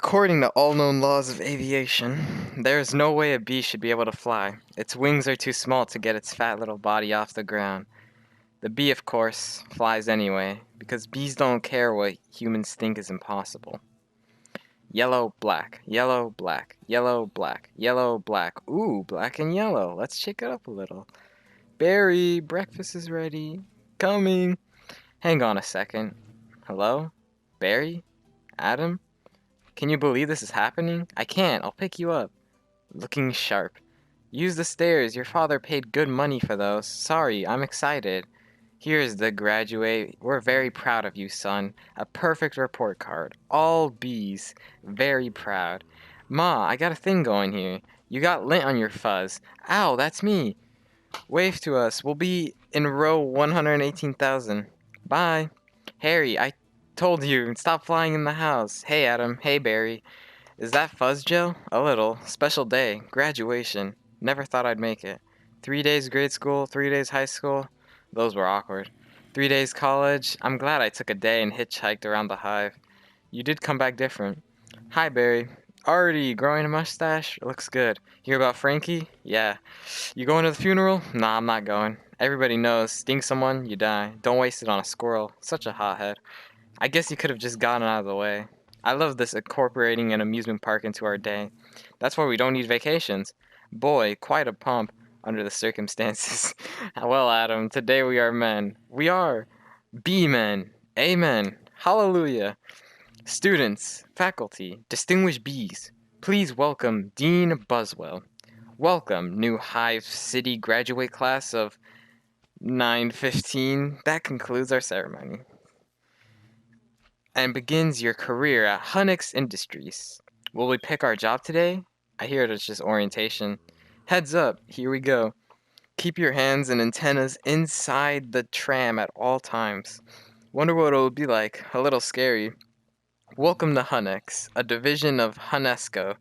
According to all known laws of aviation, there is no way a bee should be able to fly. Its wings are too small to get its fat little body off the ground. The bee, of course, flies anyway, because bees don't care what humans think is impossible. Yellow, black, yellow, black, yellow, black, yellow, black. Ooh, black and yellow. Let's shake it up a little. Barry, breakfast is ready. Coming. Hang on a second. Hello? Barry? Adam? Can you believe this is happening? I can't. I'll pick you up. Looking sharp. Use the stairs. Your father paid good money for those. Sorry, I'm excited. Here's the graduate. We're very proud of you, son. A perfect report card. All B's. Very proud. Ma, I got a thing going here. You got lint on your fuzz. Ow, that's me. Wave to us. We'll be in row 118,000. Bye. Harry, I told you. Stop flying in the house. Hey, Adam. Hey, Barry. Is that fuzz gel? A little. Special day. Graduation. Never thought I'd make it. 3 days grade school, 3 days high school. Those were awkward. 3 days college. I'm glad I took a day and hitchhiked around the hive. You did come back different. Hi, Barry. Already growing a mustache? Looks good. Hear about Frankie? Yeah. You going to the funeral? Nah, I'm not going. Everybody knows. Sting someone, you die. Don't waste it on a squirrel. Such a hothead. I guess you could have just gotten out of the way. I love this incorporating an amusement park into our day. That's why we don't need vacations. Boy, quite a pump under the circumstances. Well, Adam, today we are men. We are B-men. Amen. Hallelujah. Students, faculty, distinguished Bs, please welcome Dean Buswell. Welcome, new Hive City graduate class of 915. That concludes our ceremony and begins your career at Hunix Industries. Will we pick our job today? I hear it's just orientation. Heads up, here we go. Keep your hands and antennas inside the tram at all times. Wonder what it'll be like. A little scary. Welcome to Hunix, a division of Hunesco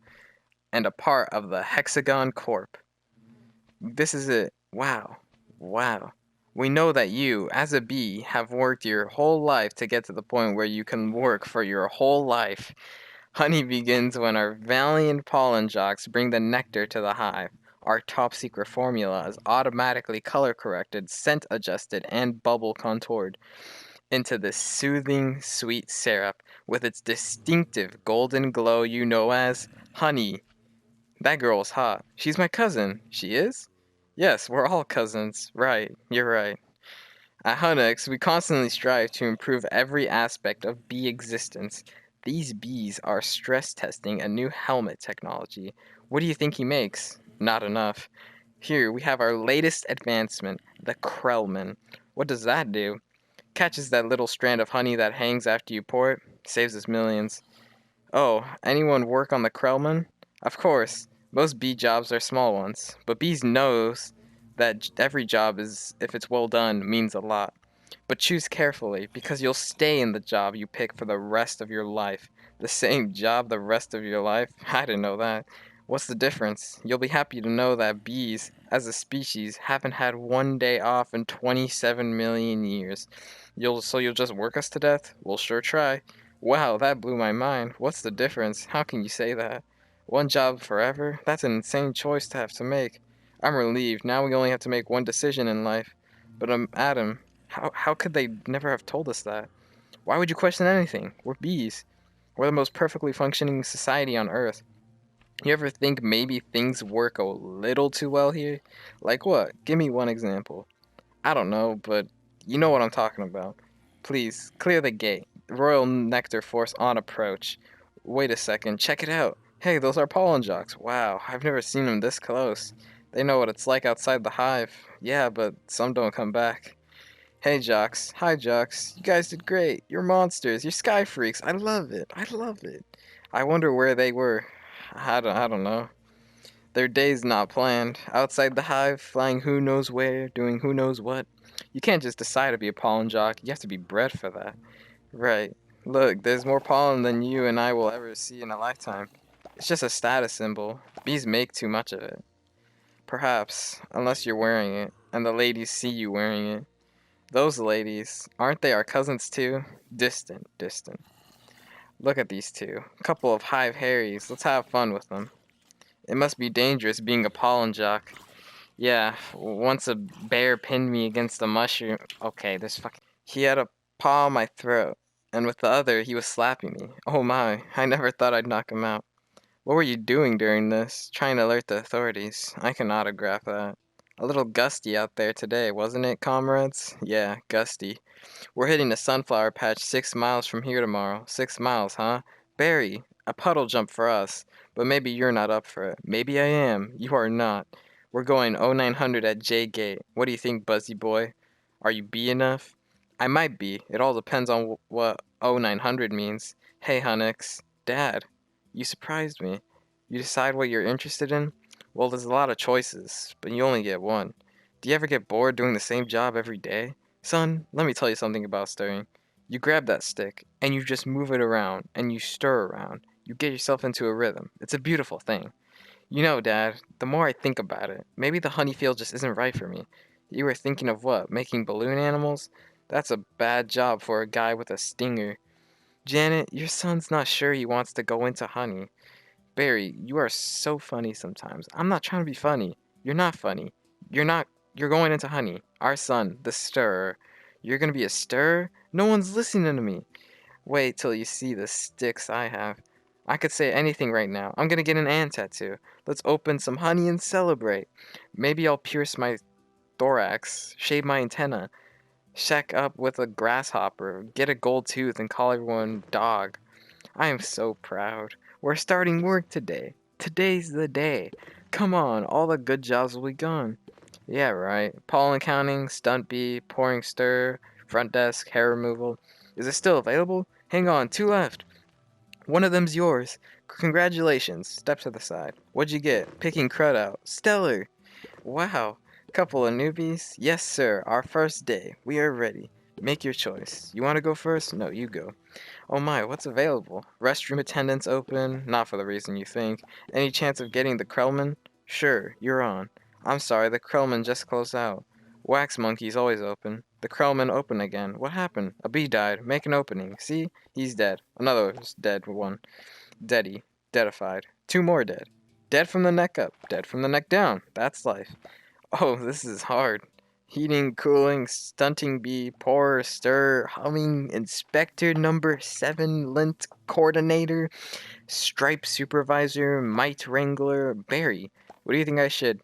and a part of the Hexagon Corp. This is it. Wow. Wow. We know that you, as a bee, have worked your whole life to get to the point where you can work for your whole life. Honey begins when our valiant pollen jocks bring the nectar to the hive. Our top secret formula is automatically color corrected, scent adjusted, and bubble contoured into this soothing, sweet syrup with its distinctive golden glow you know as honey. That girl's hot. She's my cousin. She is? Yes, we're all cousins. Right, you're right. At Hunex, we constantly strive to improve every aspect of bee existence. These bees are stress testing a new helmet technology. What do you think he makes? Not enough. Here, we have our latest advancement, the Krellman. What does that do? Catches that little strand of honey that hangs after you pour it. Saves us millions. Oh, anyone work on the Krellman? Of course. Most bee jobs are small ones, but bees knows that every job is, if it's well done, means a lot. But choose carefully, because you'll stay in the job you pick for the rest of your life. The same job the rest of your life? I didn't know that. What's the difference? You'll be happy to know that bees, as a species, haven't had one day off in 27 million years. So you'll just work us to death? We'll sure try. Wow, that blew my mind. What's the difference? How can you say that? One job forever? That's an insane choice to have to make. I'm relieved. Now we only have to make one decision in life. But Adam, how could they never have told us that? Why would you question anything? We're bees. We're the most perfectly functioning society on Earth. You ever think maybe things work a little too well here? Like what? Give me one example. I don't know, but you know what I'm talking about. Please, clear the gate. Royal Nectar Force on approach. Wait a second, check it out. Hey, those are pollen jocks. Wow, I've never seen them this close. They know what it's like outside the hive. Yeah, but some don't come back. Hey, jocks. Hi, jocks. You guys did great. You're monsters. You're sky freaks. I love it. I love it. I wonder where they were. I don't know. Their day's not planned. Outside the hive, flying who knows where, doing who knows what. You can't just decide to be a pollen jock. You have to be bred for that. Right. Look, there's more pollen than you and I will ever see in a lifetime. It's just a status symbol. Bees make too much of it. Perhaps, unless you're wearing it, and the ladies see you wearing it. Those ladies, aren't they our cousins too? Distant, distant. Look at these two. Couple of hive Harrys. Let's have fun with them. It must be dangerous being a pollen jock. Yeah, once a bear pinned me against a mushroom. Okay, this fucking. He had a paw on my throat, and with the other, he was slapping me. Oh my, I never thought I'd knock him out. What were you doing during this? Trying to alert the authorities. I can autograph that. A little gusty out there today, wasn't it, comrades? Yeah, gusty. We're hitting the sunflower patch 6 miles from here tomorrow. 6 miles, huh? Barry, a puddle jump for us. But maybe you're not up for it. Maybe I am. You are not. We're going 0900 at J Gate. What do you think, Buzzy boy? Are you B enough? I might be. It all depends on what 0900 means. Hey, Hunnix. Dad, you surprised me. You decide what you're interested in? Well, there's a lot of choices, but you only get one. Do you ever get bored doing the same job every day? Son, let me tell you something about stirring. You grab that stick, and you just move it around, and you stir around. You get yourself into a rhythm. It's a beautiful thing. You know, Dad, the more I think about it, maybe the honey field just isn't right for me. You were thinking of what? Making balloon animals? That's a bad job for a guy with a stinger. Janet, your son's not sure he wants to go into honey. Barry, you are so funny sometimes. I'm not trying to be funny. You're not funny. You're not. You're going into honey. Our son, the stirrer. You're gonna be a stirrer? No one's listening to me. Wait till you see the sticks I have. I could say anything right now. I'm gonna get an ant tattoo. Let's open some honey and celebrate. Maybe I'll pierce my thorax, shave my antenna, shack up with a grasshopper, get a gold tooth, and call everyone dog. I am so proud. We're starting work today. Today's the day. Come on, all the good jobs will be gone. Yeah, right. Pollen counting, stunt bee, pouring stir, front desk, hair removal. Is it still available? Hang on, two left. One of them's yours. Congratulations. Step to the side. What'd you get? Picking crud out. Stellar. Wow. Couple of newbies? Yes, sir. Our first day. We are ready. Make your choice. You want to go first? No, you go. Oh my, what's available? Restroom attendants open, not for the reason you think. Any chance of getting the Krellman? Sure, you're on. I'm sorry, the Krellman just closed out. Wax Monkey's always open. The Krellman open again. What happened? A bee died. Make an opening. See? He's dead. Another's dead one. Deady. Deadified. Two more dead. Dead from the neck up. Dead from the neck down. That's life. Oh, this is hard. Heating, cooling, stunting bee, pour, stir, humming, inspector number 7, lint coordinator, stripe supervisor, mite wrangler, Barry. What do you think I should?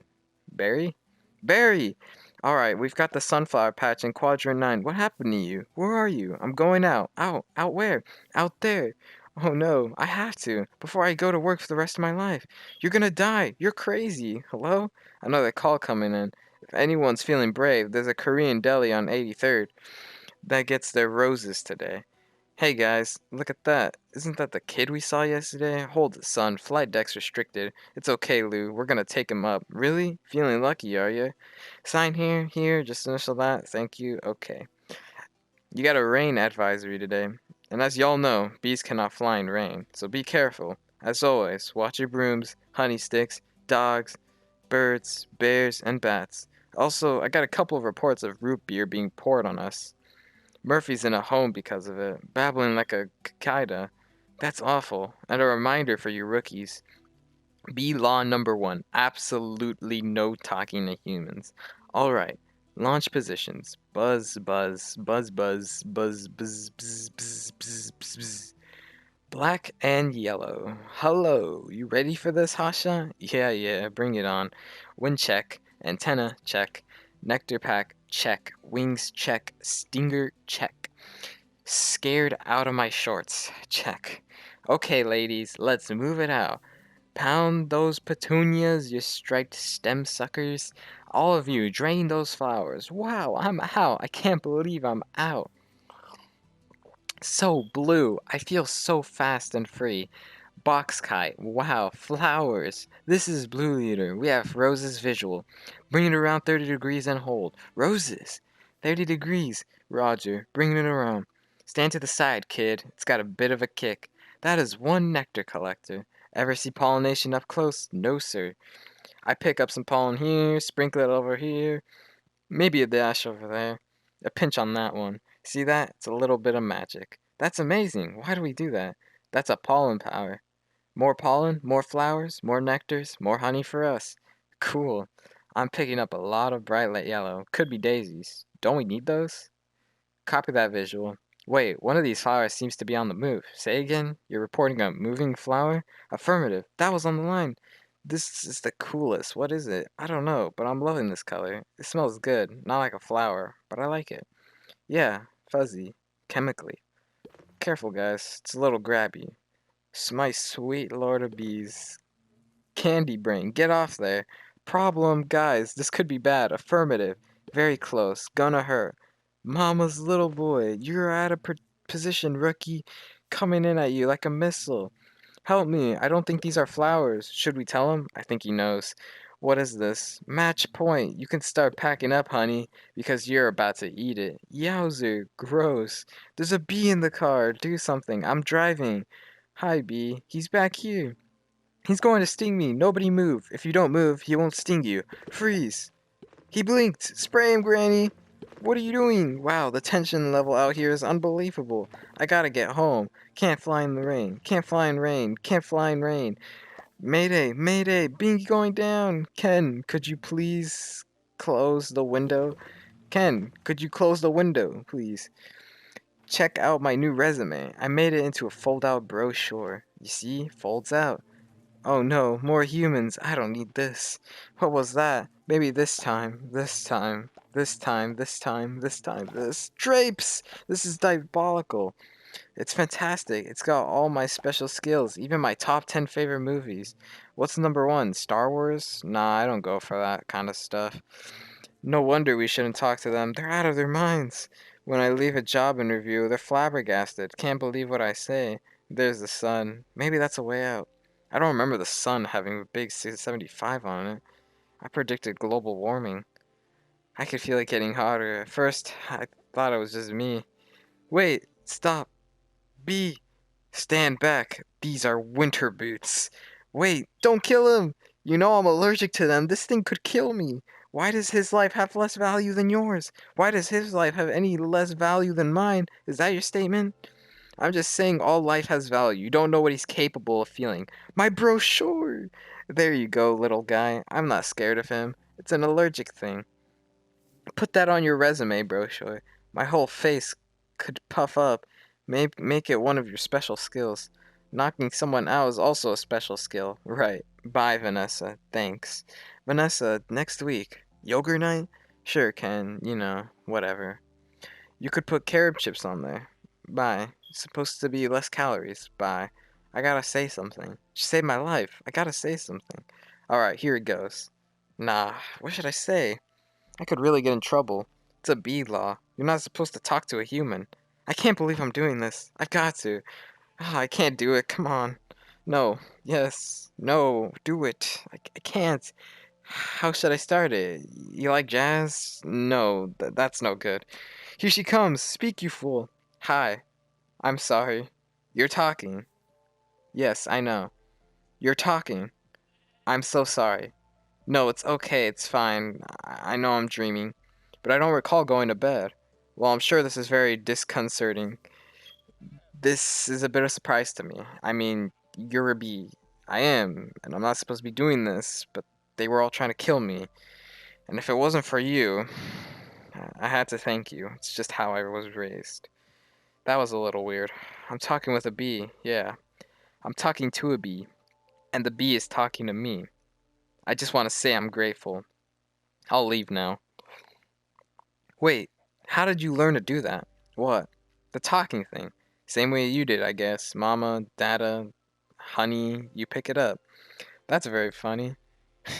Barry? Barry! Alright, we've got the sunflower patch in quadrant 9. What happened to you? Where are you? I'm going out. Out? Out where? Out there. Oh no, I have to, before I go to work for the rest of my life. You're gonna die. You're crazy. Hello? Another call coming in. If anyone's feeling brave, there's a Korean deli on 83rd that gets their roses today. Hey guys, look at that. Isn't that the kid we saw yesterday? Hold it, son. Flight deck's restricted. It's okay, Lou. We're gonna take him up. Really? Feeling lucky, are you? Sign here, here, just initial that. Thank you. Okay. You got a rain advisory today. And as y'all know, bees cannot fly in rain, so be careful. As always, watch your brooms, honey sticks, dogs, birds, bears, and bats. Also, I got a couple of reports of root beer being poured on us. Murphy's in a home because of it, babbling like a cicada. That's awful. And a reminder for you rookies. Bee law number 1. Absolutely no talking to humans. Alright. Launch positions. Buzz, buzz, buzz, buzz, buzz, buzz, buzz, buzz, buzz, buzz, buzz. Black and yellow. Hello. You ready for this, Hasha? Yeah, bring it on. Wind check. Antenna check. Nectar pack check. Wings check. Stinger check. Scared out of my shorts. Check. Okay, ladies, let's move it out. Pound those petunias, you striped stem suckers. All of you, drain those flowers. Wow, I'm out. I can't believe I'm out. So blue. I feel so fast and free. Box kite. Wow, flowers. This is Blue Leader. We have roses visual. Bring it around 30 degrees and hold. Roses. 30 degrees. Roger. Bring it around. Stand to the side, kid. It's got a bit of a kick. That is one nectar collector. Ever see pollination up close? No, sir. I pick up some pollen here, sprinkle it over here, maybe a dash over there, a pinch on that one. See that? It's a little bit of magic. That's amazing. Why do we do that? That's a pollen power. More pollen, more flowers, more nectars, more honey for us. Cool. I'm picking up a lot of bright light yellow. Could be daisies. Don't we need those? Copy that visual. Wait, one of these flowers seems to be on the move. Say again? You're reporting a moving flower? Affirmative. That was on the line. This is the coolest. What is it? I don't know, but I'm loving this color. It smells good. Not like a flower, but I like it. Yeah, fuzzy. Chemically. Careful, guys. It's a little grabby. My sweet lord of bees. Candy brain, get off there. Problem, guys, this could be bad. Affirmative. Very close. Gonna hurt. Mama's little boy, you're out of position, rookie. Coming in at you like a missile. Help me, I don't think these are flowers. Should we tell him? I think he knows. What is this? Match point. You can start packing up, honey, because you're about to eat it. Yowzer, gross. There's a bee in the car. Do something. I'm driving. Hi, bee. He's back here. He's going to sting me. Nobody move. If you don't move, he won't sting you. Freeze. He blinked. Spray him, Granny. What are you doing? Wow, the tension level out here is unbelievable. I gotta get home. Can't fly in the rain. Can't fly in rain. Can't fly in rain. Mayday, mayday, Binky going down. Ken, could you please close the window? Ken, could you close the window, please? Check out my new resume. I made it into a fold-out brochure. You see? Folds out. Oh no, more humans. I don't need this. What was that? Maybe this time, this time, this time, this time, this time, this. Drapes! This is diabolical. It's fantastic. It's got all my special skills, even my top 10 favorite movies. What's number one? Star Wars? Nah, I don't go for that kind of stuff. No wonder we shouldn't talk to them. They're out of their minds. When I leave a job interview, they're flabbergasted. Can't believe what I say. There's the sun. Maybe that's a way out. I don't remember the sun having a big 675 on it. I predicted global warming. I could feel it getting hotter. At first, I thought it was just me. Wait, stop. B. Stand back. These are winter boots. Wait, don't kill him. You know I'm allergic to them. This thing could kill me. Why does his life have less value than yours? Why does his life have any less value than mine? Is that your statement? I'm just saying all life has value. You don't know what he's capable of feeling. My brochure! There you go, little guy. I'm not scared of him. It's an allergic thing. Put that on your resume, brochure. My whole face could puff up. Make it one of your special skills. Knocking someone out is also a special skill. Right. Bye, Vanessa. Thanks. Vanessa, next week. Yogurt night? Sure, Ken. You know, whatever. You could put carob chips on there. Bye. It's supposed to be less calories. Bye. I gotta say something. She saved my life. I gotta say something. Alright, here it goes. Nah, what should I say? I could really get in trouble. It's a bee law. You're not supposed to talk to a human. I can't believe I'm doing this. I've got to. I can't do it. Come on. No. Yes. No. Do it. I can't. How should I start it? You like jazz? No, that's no good. Here she comes. Speak, you fool. Hi. I'm sorry. You're talking. Yes, I know. You're talking. I'm so sorry. No, it's okay. It's fine. I know I'm dreaming. But I don't recall going to bed. Well, I'm sure this is very disconcerting. This is a bit of a surprise to me. I mean, you're a bee. I am, and I'm not supposed to be doing this, but they were all trying to kill me. And if it wasn't for you, I had to thank you. It's just how I was raised. That was a little weird. I'm talking with a bee, yeah. I'm talking to a bee, and the bee is talking to me. I just want to say I'm grateful. I'll leave now. Wait, how did you learn to do that? What? The talking thing. Same way you did, I guess. Mama, dada, honey, you pick it up. That's very funny.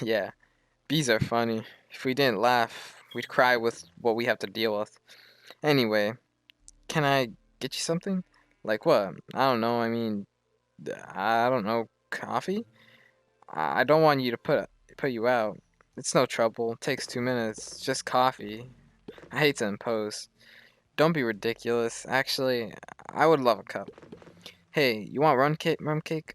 Yeah, bees are funny. If we didn't laugh, we'd cry with what we have to deal with. Anyway, can I get you something? Like what? I don't know. I mean, I don't know. Coffee? I don't want you to put you out. It's no trouble. Takes 2 minutes. Just coffee. I hate to impose. Don't be ridiculous. Actually, I would love a cup. Hey, you want rum cake?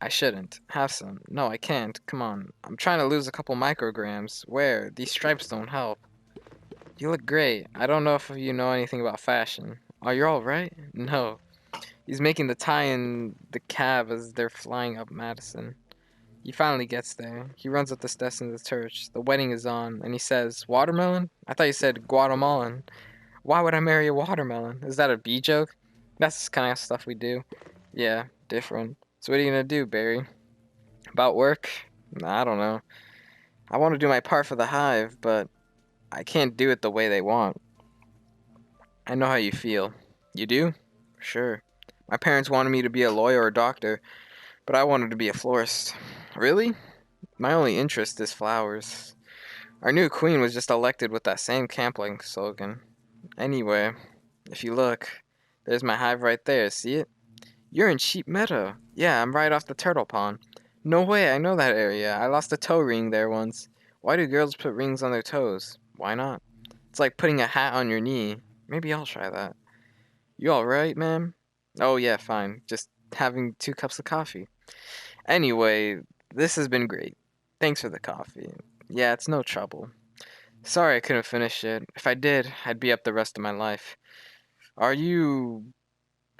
I shouldn't. Have some. No, I can't. Come on. I'm trying to lose a couple micrograms. Where? These stripes don't help. You look great. I don't know if you know anything about fashion. Are you alright? No. He's making the tie in the cab as they're flying up Madison. He finally gets there. He runs up the steps into the church. The wedding is on, and he says, "Watermelon? I thought you said Guatemalan. Why would I marry a watermelon? Is that a bee joke?" That's the kind of stuff we do. Yeah, different. So what are you gonna do, Barry? About work? I don't know. I want to do my part for the hive, but I can't do it the way they want. I know how you feel. You do? Sure. My parents wanted me to be a lawyer or doctor, but I wanted to be a florist. Really? My only interest is flowers. Our new queen was just elected with that same camping slogan. Anyway, if you look, there's my hive right there. See it? You're in Sheep Meadow. Yeah, I'm right off the turtle pond. No way, I know that area. I lost a toe ring there once. Why do girls put rings on their toes? Why not? It's like putting a hat on your knee. Maybe I'll try that. You alright, ma'am? Oh, yeah, fine. Just having 2 cups of coffee. Anyway, this has been great. Thanks for the coffee. Yeah, it's no trouble. Sorry I couldn't finish it. If I did, I'd be up the rest of my life. Are you.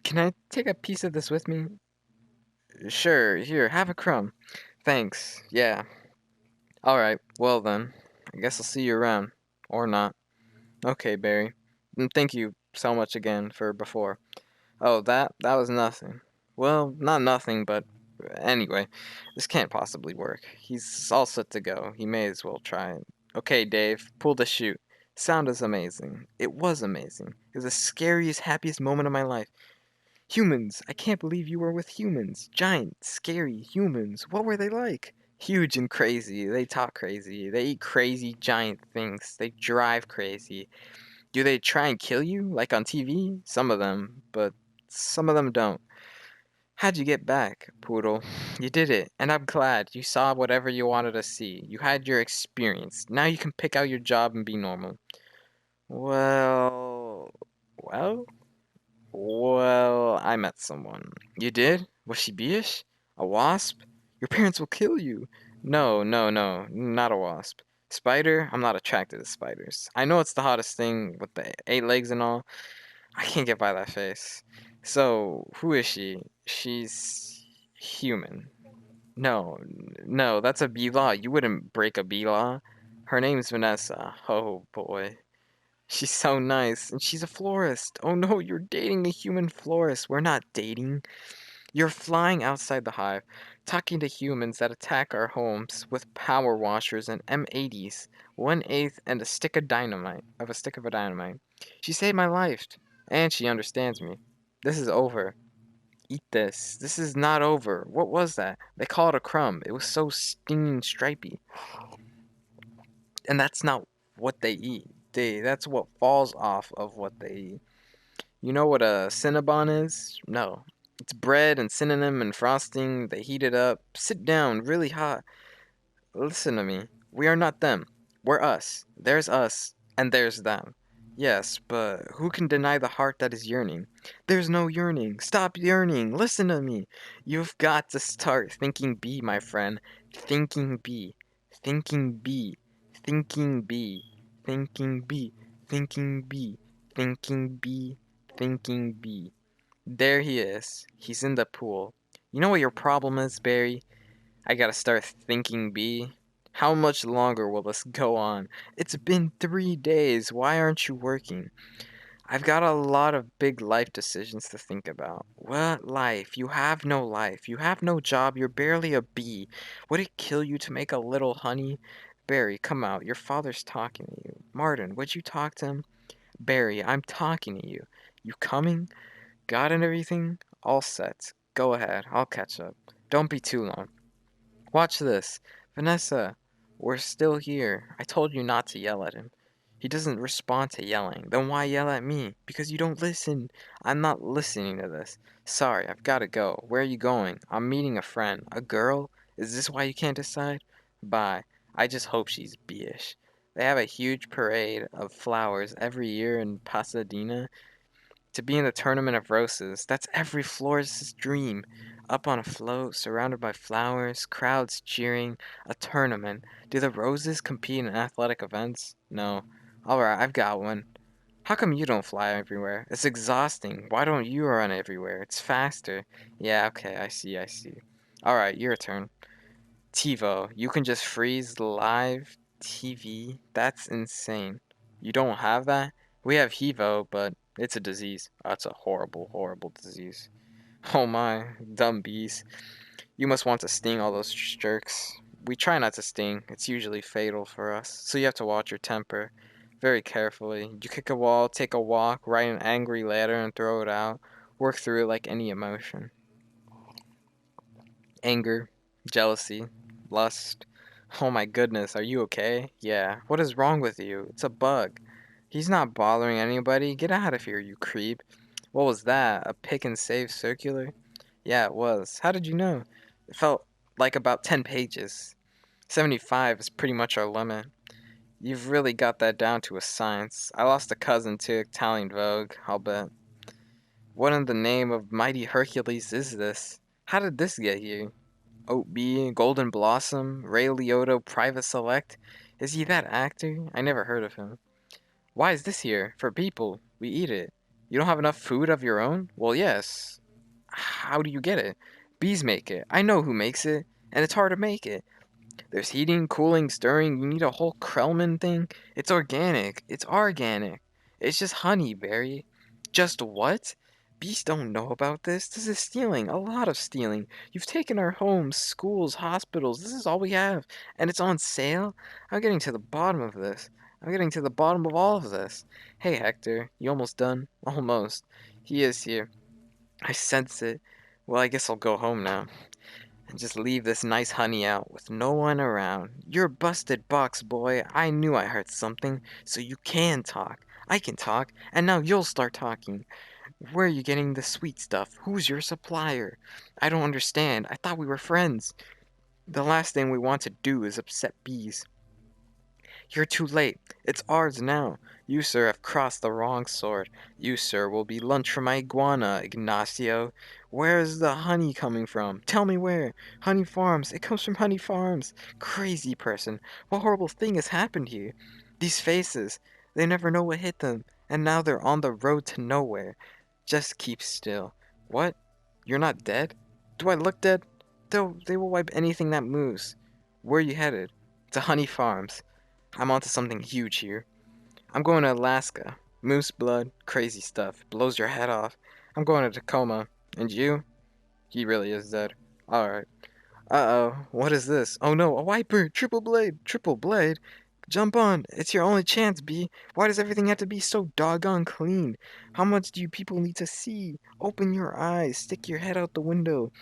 Can I take a piece of this with me? Sure, here, have a crumb. Thanks, yeah. Alright, well then. I guess I'll see you around. Or not. Okay, Barry. And thank you so much again for before. Oh, that was nothing. Well, not nothing, but anyway, this can't possibly work. He's all set to go. He may as well try it. Okay, Dave, pull the chute. Sound is amazing. It was amazing. It was the scariest, happiest moment of my life. Humans! I can't believe you were with humans. Giant, scary humans. What were they like? Huge and crazy. They talk crazy. They eat crazy giant things. They drive crazy. Do they try and kill you, like on TV? Some of them, but some of them don't. How'd you get back, Poodle? You did it, and I'm glad. You saw whatever you wanted to see. You had your experience. Now you can pick out your job and be normal. Well, well, well, I met someone. You did? Was she beeish? A wasp? Your parents will kill you. No, no, no, not a wasp. Spider? I'm not attracted to spiders. I know it's the hottest thing with the 8 legs and all. I can't get by that face. So, who is she? She's human. No, no, that's a bee law. You wouldn't break a bee law. Her name's Vanessa. Oh boy. She's so nice, and she's a florist. Oh no, you're dating a human florist. We're not dating. You're flying outside the hive, talking to humans that attack our homes with power washers and M80s, 1/8 and a stick of a dynamite. She saved my life, and she understands me. This is over. Eat this. This is not over. What was that? They call it a crumb. It was so stinging stripy. And that's not what they eat. That's what falls off of what they eat. You know what a Cinnabon is? No. It's bread and cinnamon and frosting. They heat it up. Sit down, really hot. Listen to me. We are not them. We're us. There's us, and there's them. Yes, but who can deny the heart that is yearning? There's no yearning. Stop yearning. Listen to me. You've got to start thinking B, my friend. Thinking B. Thinking B. Thinking B. Thinking B. Thinking B. Thinking B. Thinking B. There he is. He's in the pool. You know what your problem is, Barry? I gotta start thinking B. How much longer will this go on? It's been 3 days. Why aren't you working? I've got a lot of big life decisions to think about. What life? You have no life. You have no job. You're barely a bee. Would it kill you to make a little honey? Barry, come out. Your father's talking to you. Martin, would you talk to him? Barry, I'm talking to you. You coming? Got and everything? All set. Go ahead. I'll catch up. Don't be too long. Watch this. Vanessa, we're still here. I told you not to yell at him. He doesn't respond to yelling. Then why yell at me? Because you don't listen. I'm not listening to this. Sorry, I've got to go. Where are you going? I'm meeting a friend. A girl? Is this why you can't decide? Bye. I just hope she's beish. They have a huge parade of flowers every year in Pasadena. To be in the tournament of roses, that's every florist's dream. Up on a float, surrounded by flowers, crowds cheering, a tournament. Do the roses compete in athletic events? No. Alright, I've got one. How come you don't fly everywhere? It's exhausting. Why don't you run everywhere? It's faster. Yeah, okay, I see, I see. Alright, your turn. TiVo, you can just freeze live TV? That's insane. You don't have that? We have HEVO, but it's a disease. That's a horrible, horrible disease. Oh my, dumb bees. You must want to sting all those jerks. We try not to sting. It's usually fatal for us, so you have to watch your temper very carefully. You kick a wall, take a walk, write an angry letter and throw it out. Work through it like any emotion. Anger, jealousy, lust. Oh my goodness, are you okay? Yeah. What is wrong with you? It's a bug. He's not bothering anybody. Get out of here, you creep. What was that? A pick and save circular? Yeah, it was. How did you know? It felt like about 10 pages. 75 is pretty much our limit. You've really got that down to a science. I lost a cousin to Italian Vogue, I'll bet. What in the name of mighty Hercules is this? How did this get here? Oat Bee, Golden Blossom, Ray Liotta, Private Select? Is he that actor? I never heard of him. Why is this here? For people. We eat it. You don't have enough food of your own? Well, yes. How do you get it? Bees make it. I know who makes it, and it's hard to make it. There's heating, cooling, stirring. You need a whole Krellman thing. It's organic. It's organic. It's just honey, Barry. Just what? Bees don't know about this. This is stealing. A lot of stealing. You've taken our homes, schools, hospitals. This is all we have. And it's on sale? I'm getting to the bottom of this. I'm getting to the bottom of all of this. Hey, Hector. You almost done? Almost. He is here. I sense it. Well, I guess I'll go home now and just leave this nice honey out with no one around. You're a busted box, boy. I knew I heard something, so you can talk. I can talk, and now you'll start talking. Where are you getting the sweet stuff? Who's your supplier? I don't understand. I thought we were friends. The last thing we want to do is upset bees. You're too late. It's ours now. You, sir, have crossed the wrong sword. You, sir, will be lunch for my iguana, Ignacio. Where is the honey coming from? Tell me where. Honey Farms. It comes from Honey Farms. Crazy person. What horrible thing has happened here? These faces. They never know what hit them, and now they're on the road to nowhere. Just keep still. What? You're not dead? Do I look dead? They will wipe anything that moves. Where are you headed? To Honey Farms. I'm onto something huge here. I'm going to Alaska. Moose blood, crazy stuff. Blows your head off. I'm going to Tacoma. And you? He really is dead. Alright. Uh-oh. What is this? Oh no, a wiper! Triple blade! Triple blade? Jump on! It's your only chance, B. Why does everything have to be so doggone clean? How much do you people need to see? Open your eyes. Stick your head out the window.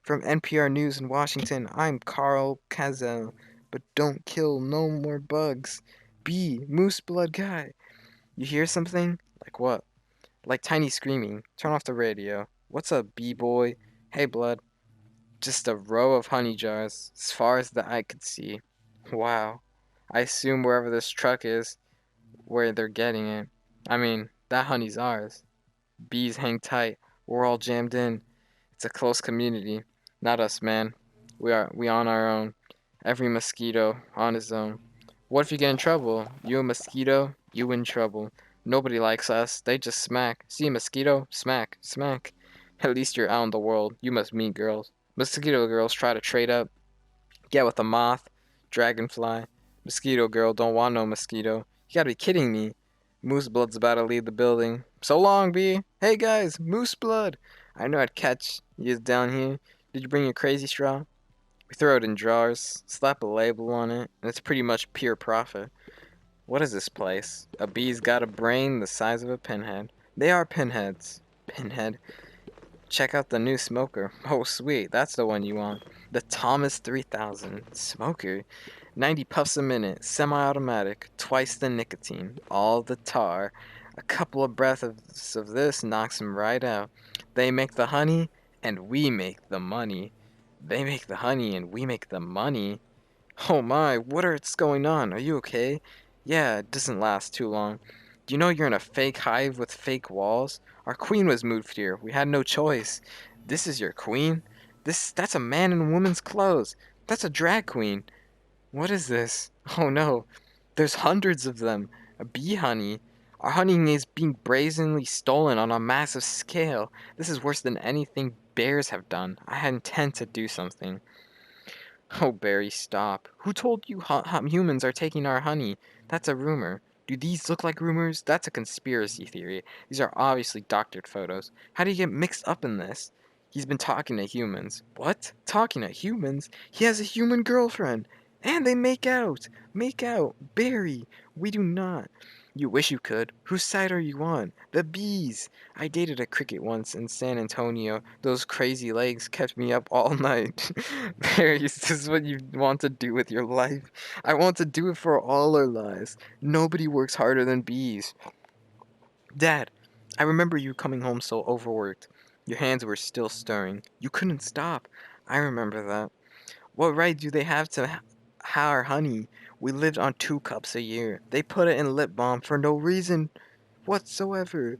From NPR News in Washington, I'm Carl Kazel. But don't kill no more bugs. B, moose blood guy. You hear something? Like what? Like tiny screaming. Turn off the radio. What's up, B-boy? Hey, blood. Just a row of honey jars, as far as the eye could see. Wow. I assume wherever this truck is, where they're getting it. I mean, that honey's ours. Bees hang tight. We're all jammed in. It's a close community. Not us, man. We on our own. Every mosquito on his own. What if you get in trouble? You a mosquito? You in trouble. Nobody likes us. They just smack. See a mosquito? Smack. Smack. At least you're out in the world. You must meet girls. Mosquito girls try to trade up. Get with a moth. Dragonfly. Mosquito girl don't want no mosquito. You gotta be kidding me. Moose Blood's about to leave the building. So long, B. Hey guys, Moose Blood. I know I'd catch you down here. Did you bring your crazy straw? We throw it in jars, slap a label on it, and it's pretty much pure profit. What is this place? A bee's got a brain the size of a pinhead. They are pinheads. Pinhead. Check out the new smoker. Oh, sweet. That's the one you want. The Thomas 3000 smoker. 90 puffs a minute. Semi-automatic. Twice the nicotine. All the tar. A couple of breaths of this knocks him right out. They make the honey, and we make the money. They make the honey, and we make the money. Oh my, what's going on? Are you okay? Yeah, it doesn't last too long. Do you know you're in a fake hive with fake walls? Our queen was moved here. We had no choice. This is your queen? That's a man in woman's clothes. That's a drag queen. What is this? Oh no. There's hundreds of them. A bee honey. Our honey is being brazenly stolen on a massive scale. This is worse than anything bears have done. I intend to do something. Oh, Barry, stop. Who told you humans are taking our honey? That's a rumor. Do these look like rumors? That's a conspiracy theory. These are obviously doctored photos. How do you get mixed up in this? He's been talking to humans. What? Talking to humans? He has a human girlfriend. And they make out. Make out. Barry, we do not. You wish you could. Whose side are you on? The bees. I dated a cricket once in San Antonio. Those crazy legs kept me up all night. Barry, is this what you want to do with your life? I want to do it for all our lives. Nobody works harder than bees. Dad, I remember you coming home so overworked. Your hands were still stirring. You couldn't stop. I remember that. What right do they have to our honey? We lived on 2 cups a year. They put it in lip balm for no reason whatsoever.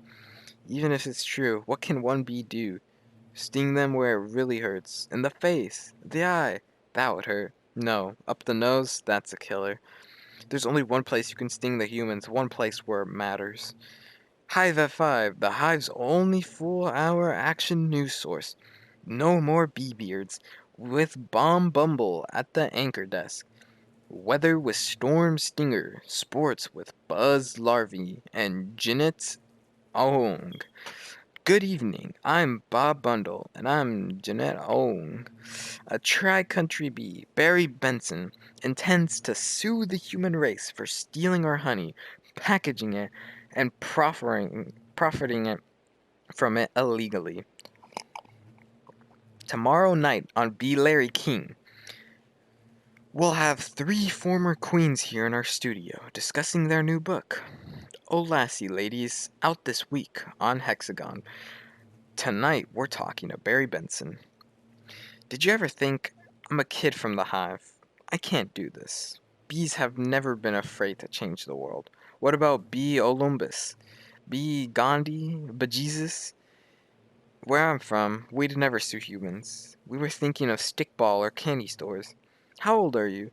Even if it's true, what can one bee do? Sting them where it really hurts. In the face. The eye. That would hurt. No. Up the nose? That's a killer. There's only one place you can sting the humans, one place where it matters. Hive F5, the Hive's only full-hour action news source. No more bee beards. With Bomb Bumble at the anchor desk. Weather with Storm Stinger. Sports with Buzz Larvey and Jeanette Ong. Good evening. I'm Bob Bundle, and I'm Jeanette Ong. A tri-country bee, Barry Benson, intends to sue the human race for stealing our honey, packaging it, and profiting it from it illegally. Tomorrow night on Be Larry King, we'll have 3 former queens here in our studio discussing their new book. Oh Lassie ladies, out this week on Hexagon. Tonight we're talking to Barry Benson. Did you ever think, I'm a kid from the hive? I can't do this. Bees have never been afraid to change the world. What about Bee Olympus? Bee Gandhi? Bejesus? Where I'm from, we'd never sue humans. We were thinking of stickball or candy stores. How old are you?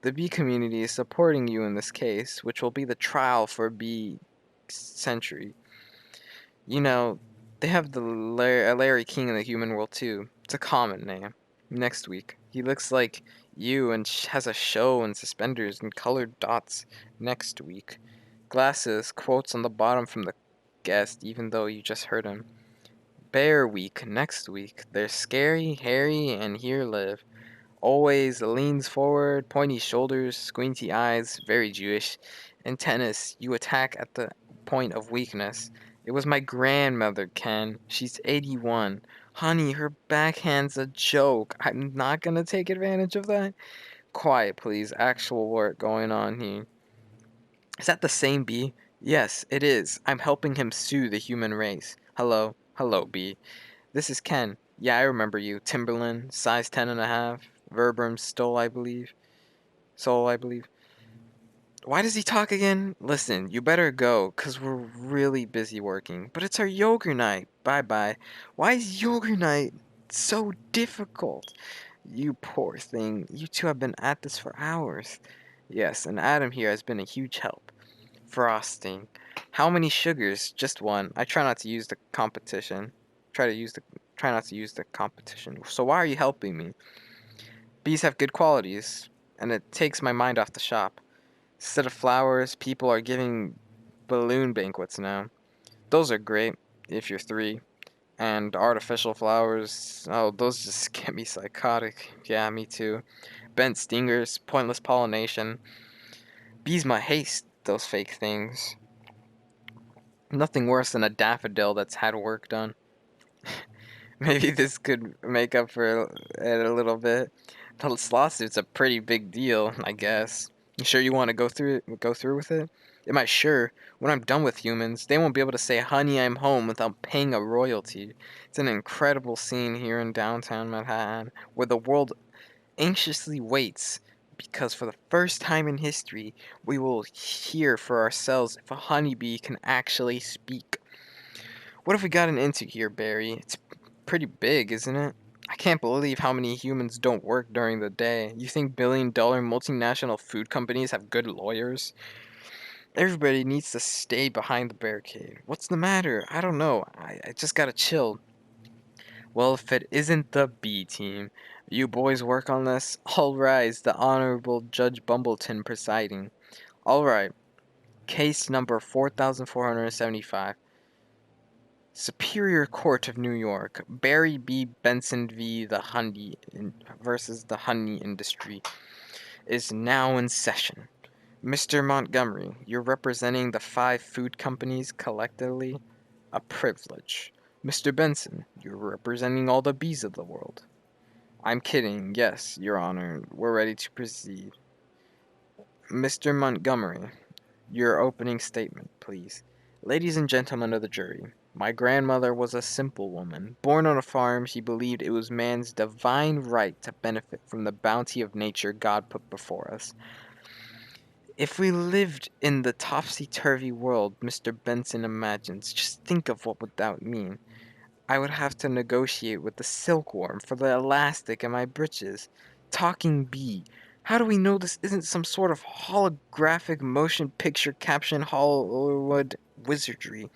The bee community is supporting you in this case, which will be the trial for bee century. You know, they have the Larry King in the human world too. It's a common name. Next week. He looks like you and has a show and suspenders and colored dots next week. Glasses, quotes on the bottom from the guest, even though you just heard him. Bear Week next week. They're scary, hairy, and here live. Always leans forward, pointy shoulders, squinty eyes, very Jewish. In tennis, you attack at the point of weakness. It was my grandmother, Ken. She's 81. Honey, her backhand's a joke. I'm not gonna take advantage of that. Quiet, please. Actual work going on here. Is that the same bee? Yes, it is. I'm helping him sue the human race. Hello. Hello, bee. This is Ken. Yeah, I remember you. Timberland, size 10.5. Verbum Stole, I believe. Soul, I believe. Why does he talk again? Listen, you better go, 'cause we're really busy working. But it's our yoga night. Bye-bye. Why is yoga night so difficult? You poor thing. You two have been at this for hours. Yes, and Adam here has been a huge help. Frosting. How many sugars? Just one. I try not to use the competition. Try not to use the competition. So why are you helping me? Bees have good qualities, and it takes my mind off the shop. Instead of flowers, people are giving balloon banquets now. Those are great if you're 3. And artificial flowers, oh, those just get me psychotic. Yeah, me too. Bent stingers, pointless pollination. Bees might hate those fake things. Nothing worse than a daffodil that's had work done. Maybe this could make up for it a little bit. This lawsuit's a pretty big deal, I guess. You sure you want to go through with it? Am I sure? When I'm done with humans, they won't be able to say, "Honey, I'm home," without paying a royalty. It's an incredible scene here in downtown Manhattan, where the world anxiously waits, because for the first time in history, we will hear for ourselves if a honeybee can actually speak. What have we gotten into here, Barry? It's pretty big, isn't it? I can't believe how many humans don't work during the day. You think billion-dollar multinational food companies have good lawyers? Everybody needs to stay behind the barricade. What's the matter? I don't know. I just gotta chill. Well, if it isn't the B team, you boys work on this? All rise, the Honorable Judge Bumbleton presiding. All right, case number 4475. Superior Court of New York, Barry B. Benson v. versus the honey industry is now in session. Mr. Montgomery, you're representing the 5 food companies collectively? A privilege. Mr. Benson, you're representing all the bees of the world. I'm kidding. Yes, Your Honor. We're ready to proceed. Mr. Montgomery, your opening statement, please. Ladies and gentlemen of the jury, my grandmother was a simple woman. Born on a farm, she believed it was man's divine right to benefit from the bounty of nature God put before us. If we lived in the topsy-turvy world Mr. Benson imagines, just think of what would that mean. I would have to negotiate with the silkworm for the elastic in my breeches. Talking bee. How do we know this isn't some sort of holographic motion picture caption Hollywood wizardry?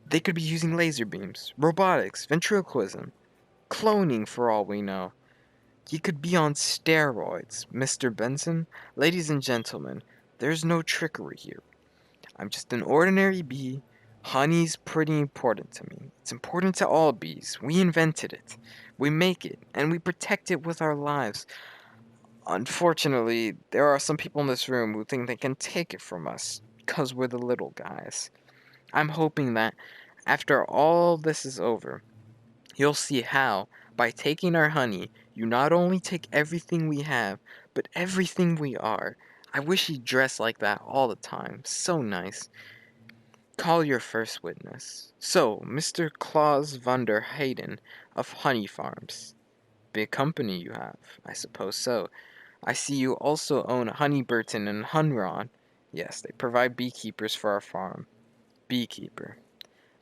They could be using laser beams, robotics, ventriloquism, cloning for all we know. You could be on steroids, Mr. Benson. Ladies and gentlemen, there's no trickery here. I'm just an ordinary bee. Honey's pretty important to me. It's important to all bees. We invented it. We make it, and we protect it with our lives. Unfortunately, there are some people in this room who think they can take it from us because we're the little guys. I'm hoping that after all this is over, you'll see how, by taking our honey, you not only take everything we have, but everything we are. I wish he'd dress like that all the time. So nice. Call your first witness. So, Mr. Klaus van der Hayden of Honey Farms. Big company you have. I suppose so. I see you also own Honeyburton and Hunron. Yes, they provide beekeepers for our farm. Beekeeper.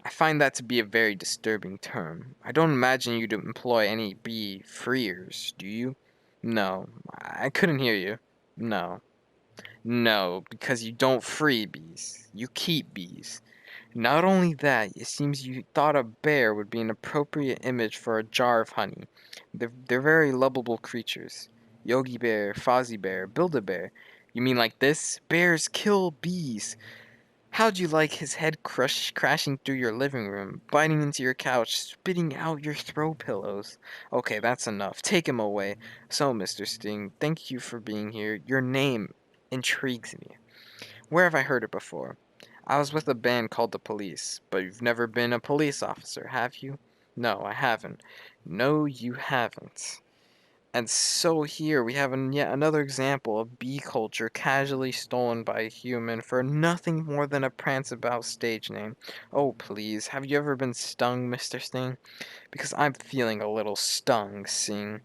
I find that to be a very disturbing term. I don't imagine you to employ any bee freers, do you? No. I couldn't hear you. No. No, because you don't free bees. You keep bees. Not only that, it seems you thought a bear would be an appropriate image for a jar of honey. They're very lovable creatures. Yogi Bear, Fozzie Bear, Build-A-Bear. You mean like this? Bears kill bees. How'd you like his head crashing through your living room, biting into your couch, spitting out your throw pillows? Okay, that's enough. Take him away. So, Mr. Sting, thank you for being here. Your name intrigues me. Where have I heard it before? I was with a band called the Police, but you've never been a police officer, have you? No, I haven't. No, you haven't. And so here we have yet another example of bee culture casually stolen by a human for nothing more than a prance about stage name. Oh, please, have you ever been stung, Mr. Sting? Because I'm feeling a little stung, seeing...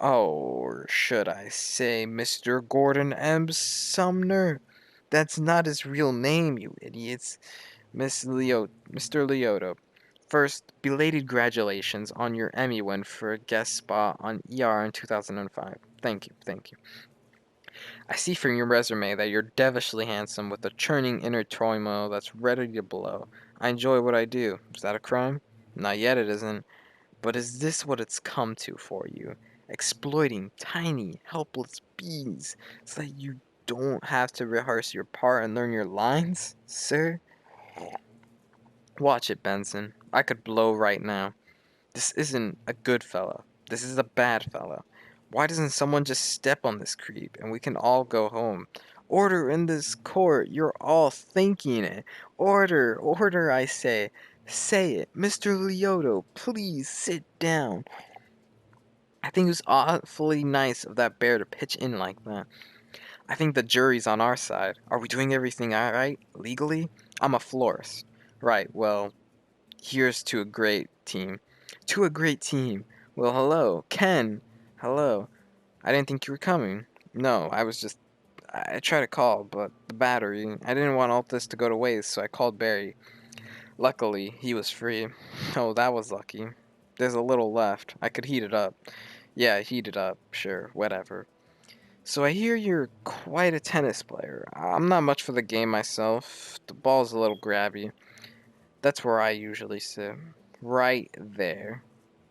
Oh, or should I say Mr. Gordon M. Sumner? That's not his real name, you idiots. Mr. Lioto. First, belated congratulations on your Emmy win for a guest spot on ER in 2005. Thank you, thank you. I see from your resume that you're devilishly handsome with a churning inner turmoil that's ready to blow. I enjoy what I do. Is that a crime? Not yet, it isn't. But is this what it's come to for you? Exploiting tiny, helpless bees so that you don't have to rehearse your part and learn your lines, sir? Watch it, Benson. I could blow right now. This isn't a good fella. This is a bad fella. Why doesn't someone just step on this creep and we can all go home? Order in this court. You're all thinking it. Order, order, I say. Say it. Mr. Lioto, please sit down. I think it was awfully nice of that bear to pitch in like that. I think the jury's on our side. Are we doing everything alright, legally? I'm a florist. Right, well, here's to a great team. To a great team. Well, hello. Ken. Hello. I didn't think you were coming. No, I tried to call, but the battery. I didn't want all this to go to waste, so I called Barry. Luckily, he was free. Oh, that was lucky. There's a little left. I could heat it up. Yeah, heat it up. Sure, whatever. So I hear you're quite a tennis player. I'm not much for the game myself. The ball's a little grabby. That's where I usually sit. Right there.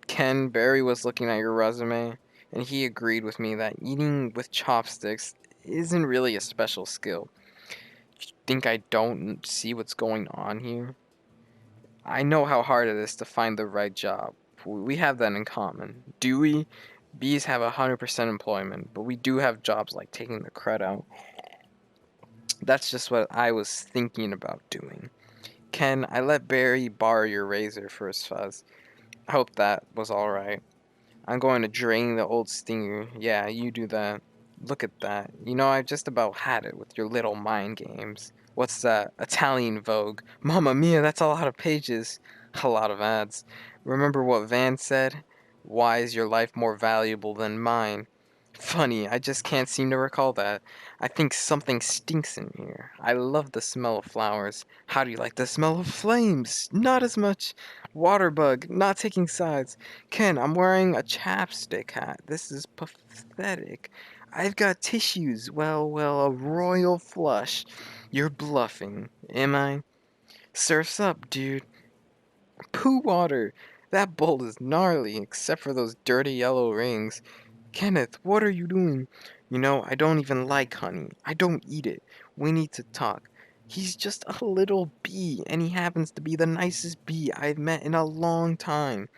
Ken Barry was looking at your resume, and he agreed with me that eating with chopsticks isn't really a special skill. You think I don't see what's going on here? I know how hard it is to find the right job. We have that in common. Do we? Bees have 100% employment, but we do have jobs like taking the crud out. That's just what I was thinking about doing. Ken, I let Barry borrow your razor for his fuzz. I hope that was alright. I'm going to drain the old stinger. Yeah, you do that. Look at that. You know, I just about had it with your little mind games. What's that? Italian Vogue. Mamma mia, that's a lot of pages. A lot of ads. Remember what Van said? Why is your life more valuable than mine? Funny, I just can't seem to recall that. I think something stinks in here. I love the smell of flowers. How do you like the smell of flames? Not as much. Waterbug, not taking sides. Ken, I'm wearing a chapstick hat. This is pathetic. I've got tissues. Well, a royal flush. You're bluffing, am I? Surf's up, dude. Poo water. That bowl is gnarly, except for those dirty yellow rings. Kenneth, what are you doing? You know, I don't even like honey. I don't eat it. We need to talk. He's just a little bee, and he happens to be the nicest bee I've met in a long time.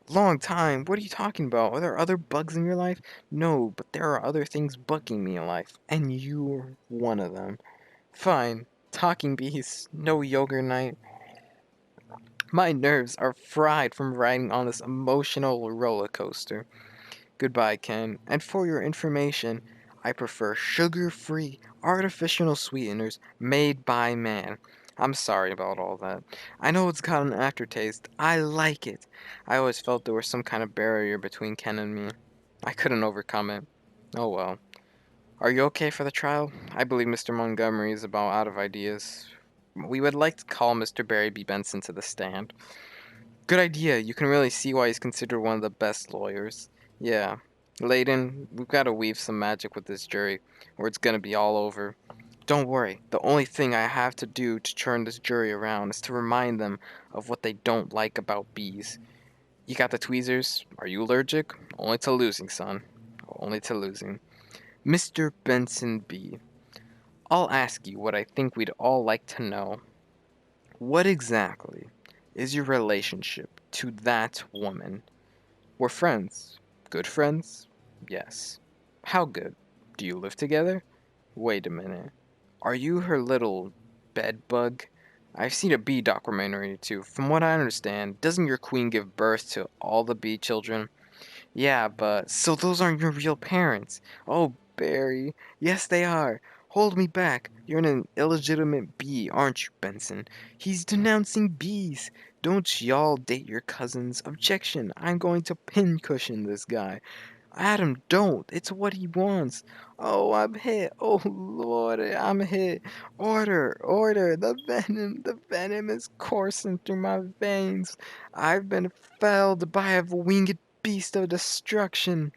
Long time? What are you talking about? Are there other bugs in your life? No, but there are other things bugging me in life, and you're one of them. Fine. Talking bees. No yoga night. My nerves are fried from riding on this emotional roller coaster. Goodbye, Ken. And for your information, I prefer sugar-free, artificial sweeteners made by man. I'm sorry about all that. I know it's got an aftertaste. I like it. I always felt there was some kind of barrier between Ken and me. I couldn't overcome it. Oh well. Are you okay for the trial? I believe Mr. Montgomery is about out of ideas. We would like to call Mr. Barry B. Benson to the stand. Good idea. You can really see why he's considered one of the best lawyers. Yeah. Layden, we've got to weave some magic with this jury, or it's gonna be all over. Don't worry. The only thing I have to do to turn this jury around is to remind them of what they don't like about bees. You got the tweezers? Are you allergic? Only to losing, son. Only to losing. Mr. Benson B., I'll ask you what I think we'd all like to know. What exactly is your relationship to that woman? We're friends. Good friends? Yes. How good? Do you live together? Wait a minute. Are you her little bed bug? I've seen a bee documentary too. From what I understand, doesn't your queen give birth to all the bee children? Yeah, but so those aren't your real parents. Oh, Barry. Yes, they are. Hold me back. You're an illegitimate bee, aren't you, Benson? He's denouncing bees. Don't y'all date your cousins. Objection. I'm going to pincushion this guy. Adam, don't. It's what he wants. Oh, I'm hit. Oh, Lord, I'm hit. Order. The venom is coursing through my veins. I've been felled by a winged beast of destruction.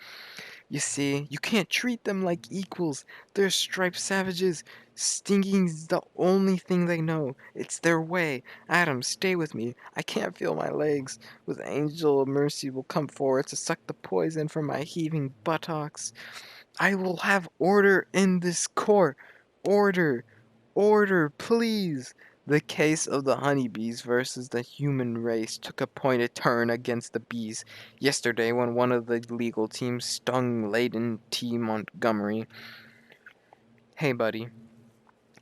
You see, you can't treat them like equals. They're striped savages. Stinging's the only thing they know. It's their way. Adam, stay with me. I can't feel my legs. With Angel of Mercy will come forward to suck the poison from my heaving buttocks. I will have order in this court. Order. Order, please. The case of the honeybees versus the human race took a pointed turn against the bees yesterday when one of the legal teams stung Layden T. Montgomery. Hey, buddy.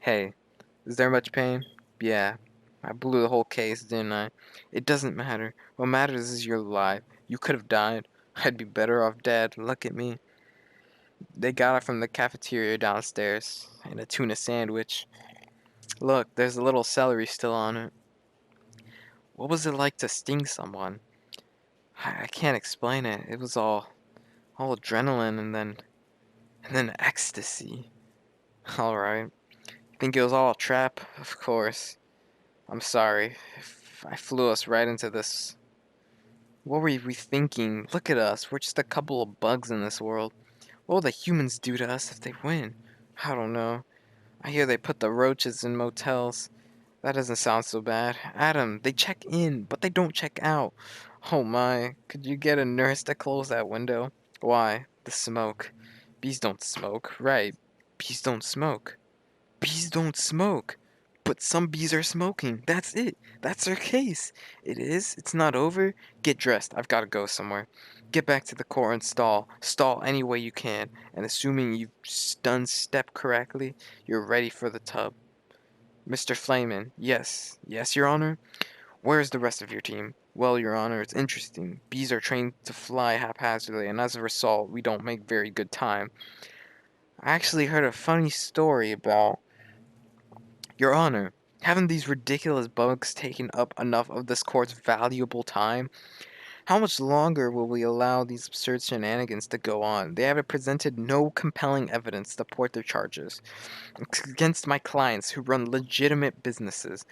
Hey, is there much pain? Yeah. I blew the whole case, didn't I? It doesn't matter. What matters is you're alive. You could have died. I'd be better off dead. Look at me. They got it from the cafeteria downstairs, and a tuna sandwich. Look, there's a little celery still on it. What was it like to sting someone? I can't explain it. It was all adrenaline and then ecstasy. All right. Think it was all a trap? Of course. I'm sorry. If I flew us right into this. What were we thinking? Look at us. We're just a couple of bugs in this world. What will the humans do to us if they win? I don't know. I hear they put the roaches in motels. That doesn't sound so bad. Adam, they check in, but they don't check out. Oh my, could you get a nurse to close that window? Why? The smoke. Bees don't smoke. Right. Bees don't smoke. Bees don't smoke. But some bees are smoking. That's it. That's their case. It is. It's not over. Get dressed. I've got to go somewhere. Get back to the core and stall. Stall any way you can. And assuming you've done step correctly, you're ready for the tub. Mr. Flayman. Yes. Yes, Your Honor. Where is the rest of your team? Well, Your Honor, it's interesting. Bees are trained to fly haphazardly, and as a result, we don't make very good time. I actually heard a funny story about Your Honor, haven't these ridiculous bugs taken up enough of this court's valuable time? How much longer will we allow these absurd shenanigans to go on? They have presented no compelling evidence to support their charges. Against my clients who run legitimate businesses,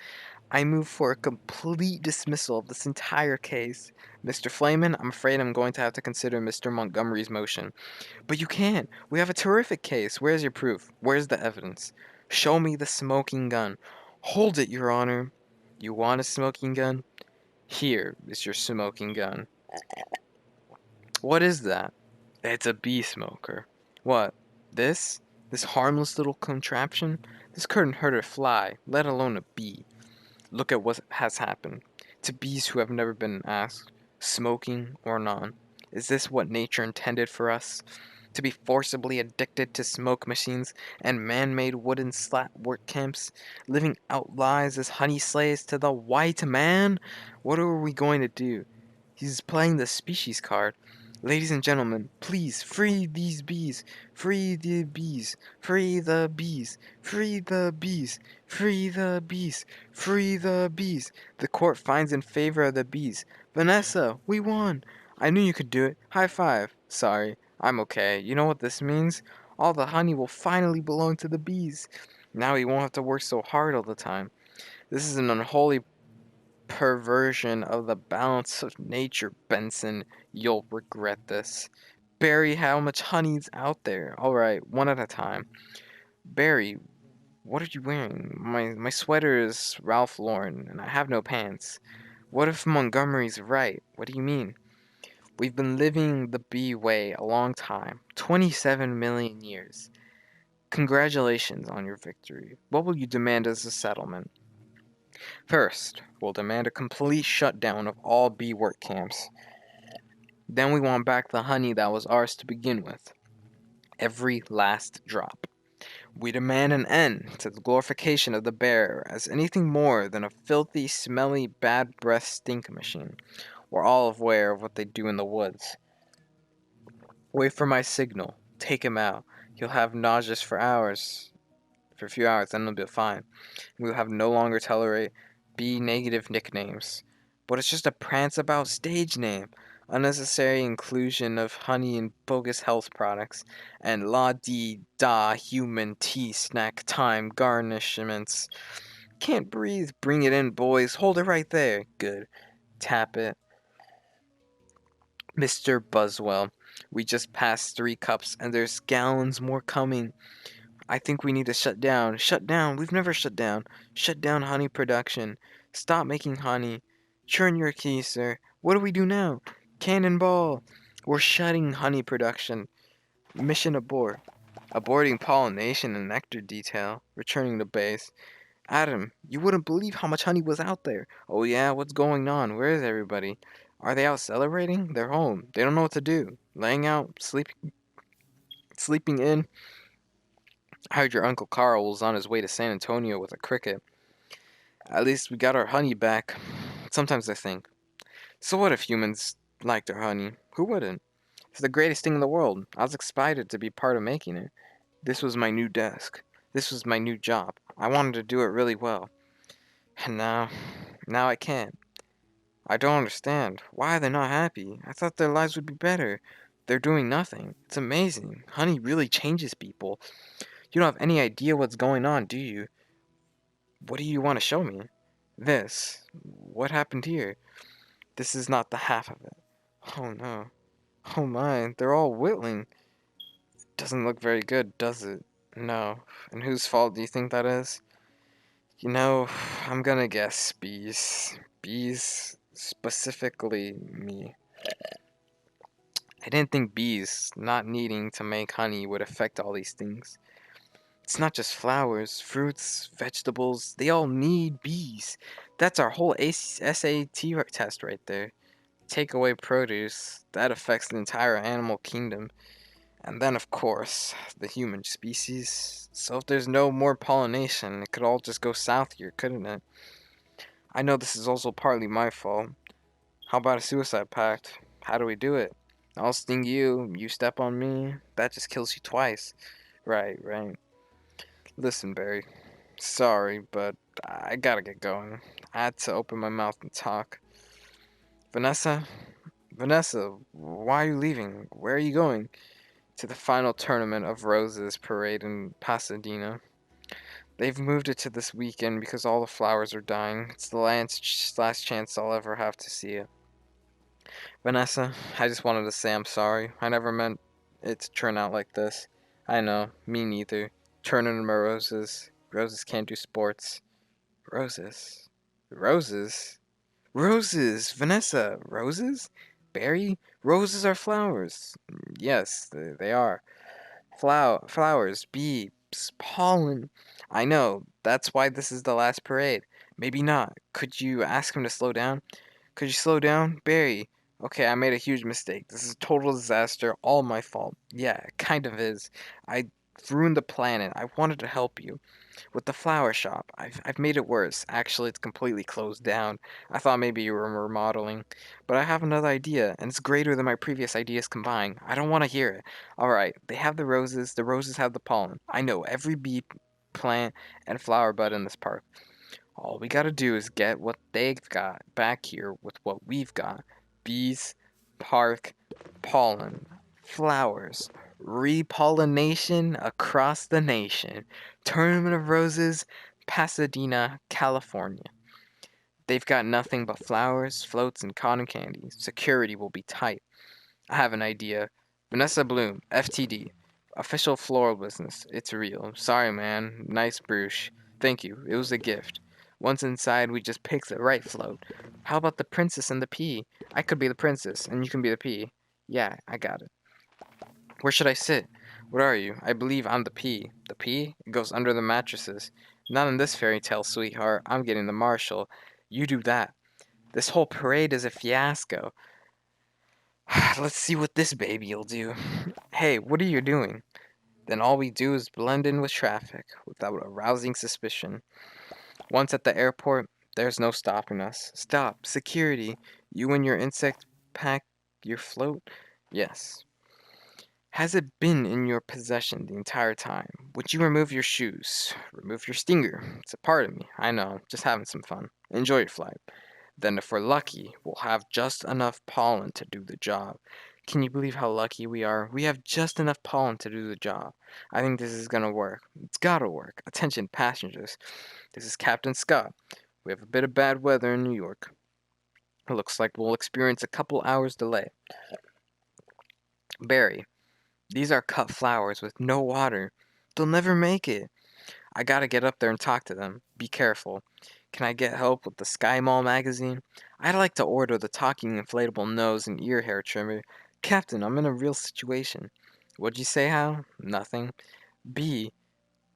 I move for a complete dismissal of this entire case. Mr. Flayman, I'm afraid I'm going to have to consider Mr. Montgomery's motion. But you can't. We have a terrific case. Where's your proof? Where's the evidence? Show me the smoking gun. Hold it, Your Honor. You want a smoking gun? Here is your smoking gun. What is that? It's a bee smoker. What? This? This harmless little contraption? This couldn't hurt a fly, let alone a bee. Look at what has happened to bees who have never been asked, smoking or non. Is this what nature intended for us? To be forcibly addicted to smoke machines and man-made wooden slat work camps, living out lives as honey slaves to the white man? What are we going to do? He's playing the species card. Ladies and gentlemen, please free these bees. Free the bees. Free the bees. Free the bees. Free the bees. Free the bees. The court finds in favor of the bees. Vanessa, we won. I knew you could do it. High five. Sorry, I'm okay. You know what this means? All the honey will finally belong to the bees. Now we won't have to work so hard all the time. This is an unholy perversion of the balance of nature, Benson. You'll regret this. Barry, how much honey's out there? Alright, one at a time. Barry, what are you wearing? My sweater is Ralph Lauren, and I have no pants. What if Montgomery's right? What do you mean? We've been living the bee way a long time. 27 million years. Congratulations on your victory. What will you demand as a settlement? First, we'll demand a complete shutdown of all bee work camps. Then we want back the honey that was ours to begin with. Every last drop. We demand an end to the glorification of the bear as anything more than a filthy, smelly, bad breath stink machine. We're all aware of what they do in the woods. Wait for my signal. Take him out. He'll have nauseous for hours. For a few hours, then he'll be fine. We'll have no longer tolerate B negative nicknames. But it's just a prance about stage name. Unnecessary inclusion of honey in bogus health products. And la-dee-da human tea snack time garnishments. Can't breathe. Bring it in, boys. Hold it right there. Good. Tap it. Mr. Buswell, we just passed 3 cups and there's gallons more coming. I think we need to shut down. Shut down. We've never shut down. Shut down honey production. Stop making honey. Churn your keys, sir. What do we do now? Cannonball. We're shutting honey production. Mission abort. Aborting pollination and nectar detail. Returning to base. Adam, you wouldn't believe how much honey was out there. Oh yeah, what's going on? Where is everybody? Are they out celebrating? They're home. They don't know what to do. Laying out, sleeping in. I heard your Uncle Carl was on his way to San Antonio with a cricket. At least we got our honey back. Sometimes I think. So what if humans liked our honey? Who wouldn't? It's the greatest thing in the world. I was excited to be part of making it. This was my new desk. This was my new job. I wanted to do it really well. And now I can't. I don't understand. Why are they not happy? I thought their lives would be better. They're doing nothing. It's amazing. Honey really changes people. You don't have any idea what's going on, do you? What do you want to show me? This. What happened here? This is not the half of it. Oh no. Oh my, they're all whittling. Doesn't look very good, does it? No. And whose fault do you think that is? You know, I'm gonna guess bees. Bees, specifically me. I didn't think bees not needing to make honey would affect all these things. It's not just flowers, fruits, vegetables, they all need bees. That's our whole SAT test right there. Take away produce, that affects the entire animal kingdom. And then, of course, the human species. So if there's no more pollination, it could all just go south here, couldn't it? I know this is also partly my fault. How about a suicide pact? How do we do it? I'll sting you, you step on me, that just kills you twice. Right, right. Listen, Barry. Sorry, but I gotta get going. I had to open my mouth and talk. Vanessa? Vanessa, why are you leaving? Where are you going? To the final tournament of Roses parade in Pasadena. They've moved it to this weekend because all the flowers are dying. It's the last chance I'll ever have to see it. Vanessa, I just wanted to say I'm sorry. I never meant it to turn out like this. I know, me neither. Turning my roses. Roses can't do sports. Roses. Roses? Roses! Vanessa! Roses? Barry? Roses are flowers. Yes, they are. Flowers, bees, pollen. I know, that's why this is the last parade. Maybe not. Could you ask him to slow down? Could you slow down? Barry. Okay, I made a huge mistake. This is a total disaster. All my fault. Yeah, it kind of is. I ruined the planet. I wanted to help you. With the flower shop, I've made it worse. Actually, it's completely closed down. I thought maybe you were remodeling. But I have another idea, and it's greater than my previous ideas combined. I don't want to hear it. Alright, they have the roses have the pollen. I know every bee, plant, and flower bud in this park. All we gotta do is get what they've got back here with what we've got. Bees, park, pollen, flowers, repollination across the nation. Tournament of Roses, Pasadena, California. They've got nothing but flowers, floats, and cotton candy. Security will be tight. I have an idea. Vanessa Bloom, FTD. Official floral business. It's real. Sorry, man. Nice brooch. Thank you. It was a gift. Once inside, we just pick the right float. How about the princess and the pea? I could be the princess, and you can be the pea. Yeah, I got it. Where should I sit? What are you? I believe I'm the pea. The pea? It goes under the mattresses. Not in this fairy tale, sweetheart. I'm getting the marshal. You do that. This whole parade is a fiasco. Let's see what this baby'll do. Hey, what are you doing? Then all we do is blend in with traffic without arousing suspicion. Once at the airport, there's no stopping us. Stop. Security. You and your insect pack, your float? Yes. Has it been in your possession the entire time? Would you remove your shoes? Remove your stinger. It's a part of me. I know. Just having some fun. Enjoy your flight. Then, if we're lucky, we'll have just enough pollen to do the job. Can you believe how lucky we are? We have just enough pollen to do the job. I think this is gonna work. It's gotta work. Attention, passengers. This is Captain Scott. We have a bit of bad weather in New York. It looks like we'll experience a couple hours delay. Barry, these are cut flowers with no water. They'll never make it. I gotta get up there and talk to them. Be careful. Can I get help with the Sky Mall magazine? I'd like to order the talking inflatable nose and ear hair trimmer. Captain, I'm in a real situation. What'd you say, Hal? Nothing. B.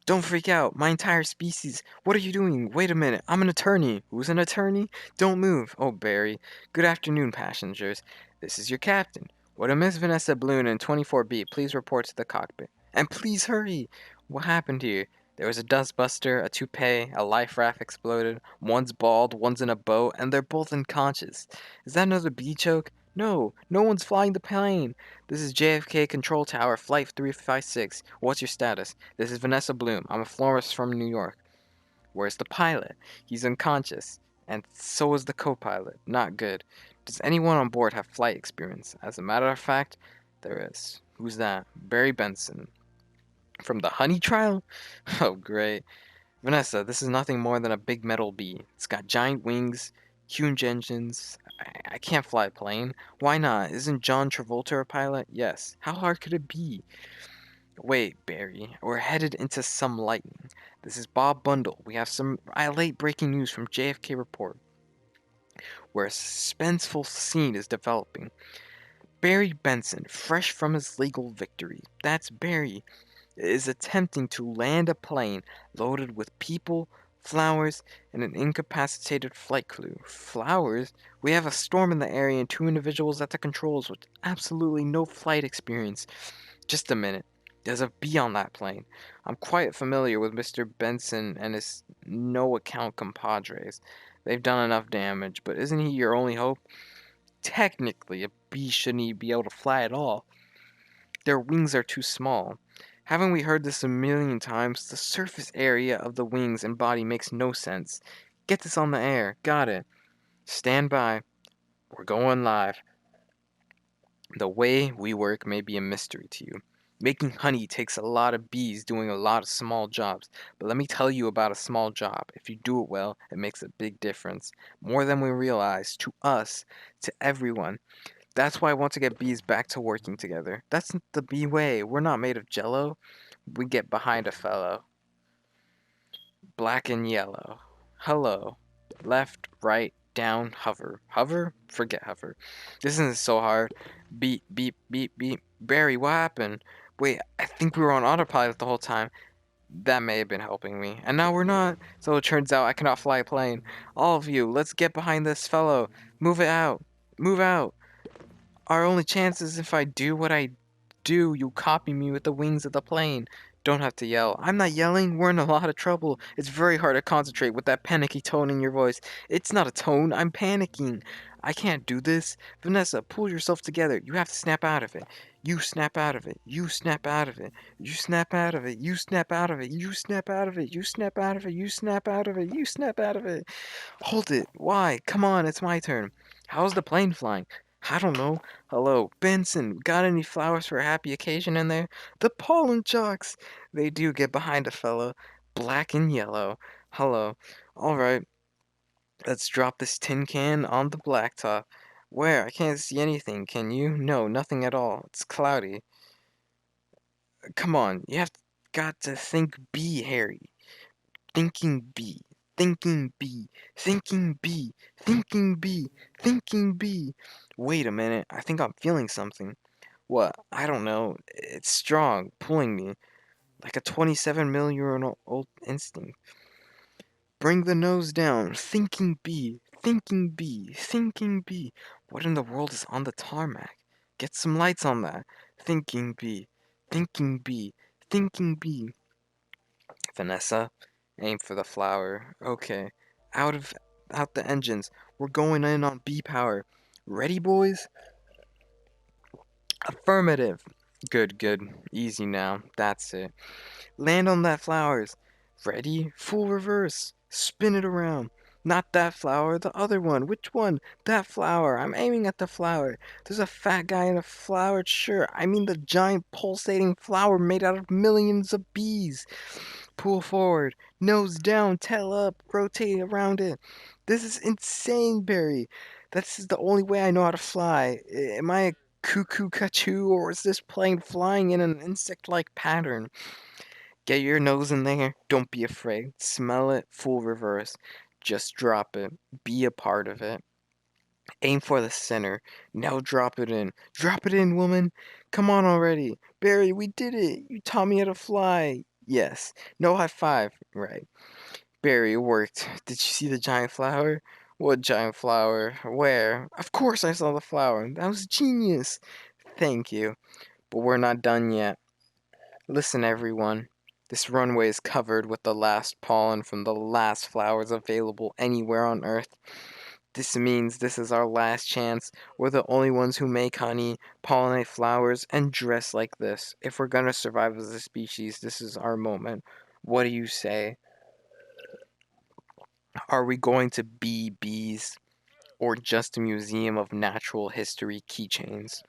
Don't freak out. My entire species. What are you doing? Wait a minute. I'm an attorney. Who's an attorney? Don't move. Oh, Barry. Good afternoon, passengers. This is your captain. Would a Miss Vanessa Bloom in 24B please report to the cockpit? And please hurry. What happened here? There was a dustbuster, a toupee, a life raft exploded. One's bald, one's in a boat, and they're both unconscious. Is that another bee choke? No, no one's flying the plane. This is JFK Control Tower, Flight 356. What's your status? This is Vanessa Bloom. I'm a florist from New York. Where's the pilot? He's unconscious. And so is the co-pilot. Not good. Does anyone on board have flight experience? As a matter of fact, there is. Who's that? Barry Benson. From the honey trial? Oh, great. Vanessa, this is nothing more than a big metal bee. It's got giant wings, huge engines. I can't fly a plane. Why not? Isn't John Travolta a pilot? Yes. How hard could it be? Wait, Barry, we're headed into some lightning. This is Bob Bundle. We have some late breaking news from JFK Report, where a suspenseful scene is developing. Barry Benson, fresh from his legal victory, that's Barry, is attempting to land a plane loaded with people, flowers, and an incapacitated flight crew. Flowers? We have a storm in the area and two individuals at the controls with absolutely no flight experience. Just a minute. There's a bee on that plane. I'm quite familiar with Mr. Benson and his no account compadres. They've done enough damage, but isn't he your only hope? Technically, a bee shouldn't even be able to fly at all. Their wings are too small. Haven't we heard this a million times? The surface area of the wings and body makes no sense. Get this on the air. Got it. Stand by. We're going live. The way we work may be a mystery to you. Making honey takes a lot of bees doing a lot of small jobs. But let me tell you about a small job. If you do it well, it makes a big difference. More than we realize. To us. To everyone. That's why I want to get bees back to working together. That's the bee way. We're not made of jello. We get behind a fellow. Black and yellow. Hello. Left, right, down, hover. Hover? Forget hover. This isn't so hard. Beep, beep, beep, beep. Barry, what happened? Wait, I think we were on autopilot the whole time. That may have been helping me. And now we're not. So it turns out I cannot fly a plane. All of you, let's get behind this fellow. Move it out. Move out. Our only chance is if I do what I do, you copy me with the wings of the plane. Don't have to yell. I'm not yelling. We're in a lot of trouble. It's very hard to concentrate with that panicky tone in your voice. It's not a tone. I'm panicking. I can't do this. Vanessa, pull yourself together. You have to snap out of it. You snap out of it. You snap out of it. You snap out of it. You snap out of it. You snap out of it. You snap out of it. You snap out of it. You snap out of it. Hold it. Why? Come on, it's my turn. How's the plane flying? I don't know. Hello, Benson. Got any flowers for a happy occasion in there? The pollen jocks. They do get behind a fellow. Black and yellow. Hello. All right. Let's drop this tin can on the blacktop. Where? I can't see anything. Can you? No, nothing at all. It's cloudy. Come on. You have got to think B, Harry. Thinking bee, thinking bee, thinking bee, thinking bee, thinking bee. Wait a minute, I think I'm feeling something. What? I don't know. It's strong, pulling me, like a 27-million-year-old instinct. Bring the nose down, thinking bee, thinking bee, thinking bee. What in the world is on the tarmac? Get some lights on that. Thinking bee, thinking bee, thinking bee. Vanessa, aim for the flower. Okay. Out of out the engines. We're going in on B power. Ready, boys? Affirmative. Good, good. Easy now. That's it. Land on that flowers. Ready? Full reverse. Spin it around. Not that flower, the other one. Which one? That flower. I'm aiming at the flower. There's a fat guy in a flowered shirt. I mean the giant pulsating flower made out of millions of bees. Pull forward, nose down, tail up, rotate around it. This is insane, Barry. This is the only way I know how to fly. Am I a cuckoo cuckoo, or is this plane flying in an insect-like pattern? Get your nose in there. Don't be afraid. Smell it, full reverse. Just drop it. Be a part of it. Aim for the center. Now drop it in. Drop it in, woman. Come on already. Barry, we did it. You taught me how to fly. Yes. No high five. Right. Barry, it worked. Did you see the giant flower? What giant flower? Where? Of course I saw the flower. That was genius. Thank you. But we're not done yet. Listen, everyone. This runway is covered with the last pollen from the last flowers available anywhere on Earth. This means this is our last chance. We're the only ones who make honey, pollinate flowers, and dress like this. If we're gonna survive as a species, this is our moment. What do you say? Are we going to be bees, or just a museum of natural history keychains?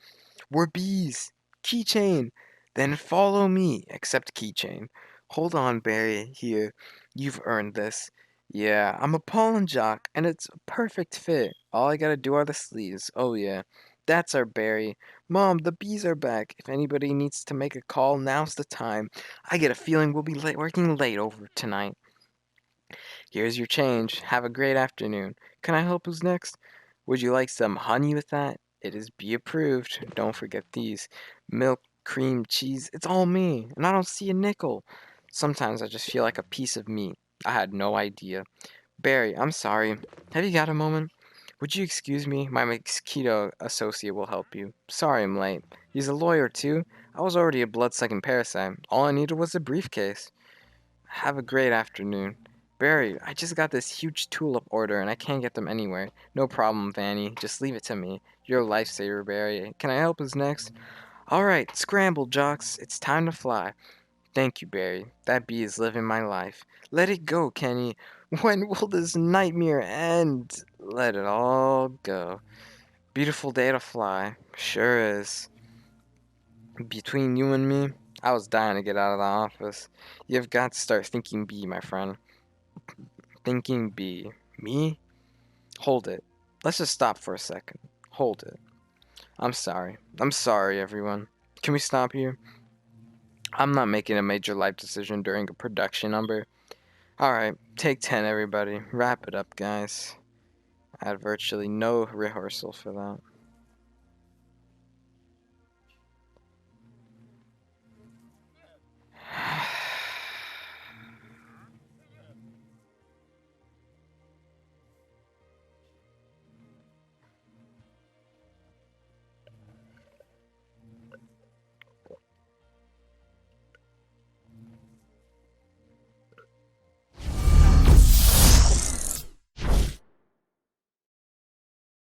We're bees! Keychain! Then follow me, except keychain. Hold on, Barry, here. You've earned this. Yeah, I'm a pollen jock, and it's a perfect fit. All I gotta do are the sleeves. Oh yeah. That's our Barry. Mom, the bees are back. If anybody needs to make a call, now's the time. I get a feeling we'll be working late over tonight. Here's your change. Have a great afternoon. Can I help? Who's next? Would you like some honey with that? It is bee approved. Don't forget these. Milk, cream, cheese. It's all me. And I don't see a nickel. Sometimes I just feel like a piece of meat. I had no idea. Barry, I'm sorry. Have you got a moment? Would you excuse me? My mosquito associate will help you. Sorry I'm late. He's a lawyer too. I was already a blood-sucking parasite. All I needed was a briefcase. Have a great afternoon. Barry, I just got this huge tulip order and I can't get them anywhere. No problem, Vanny. Just leave it to me. You're a lifesaver, Barry. Can I help us next? Alright, scramble, jocks. It's time to fly. Thank you, Barry. That bee is living my life. Let it go, Kenny. When will this nightmare end? Let it all go. Beautiful day to fly. Sure is. Between you and me, I was dying to get out of the office. You've got to start thinking bee, my friend. Thinking bee. Me? Hold it. Let's just stop for a second. Hold it. I'm sorry. I'm sorry, everyone. Can we stop here? I'm not making a major life decision during a production number. Alright, take 10, everybody. Wrap it up, guys. I had virtually no rehearsal for that.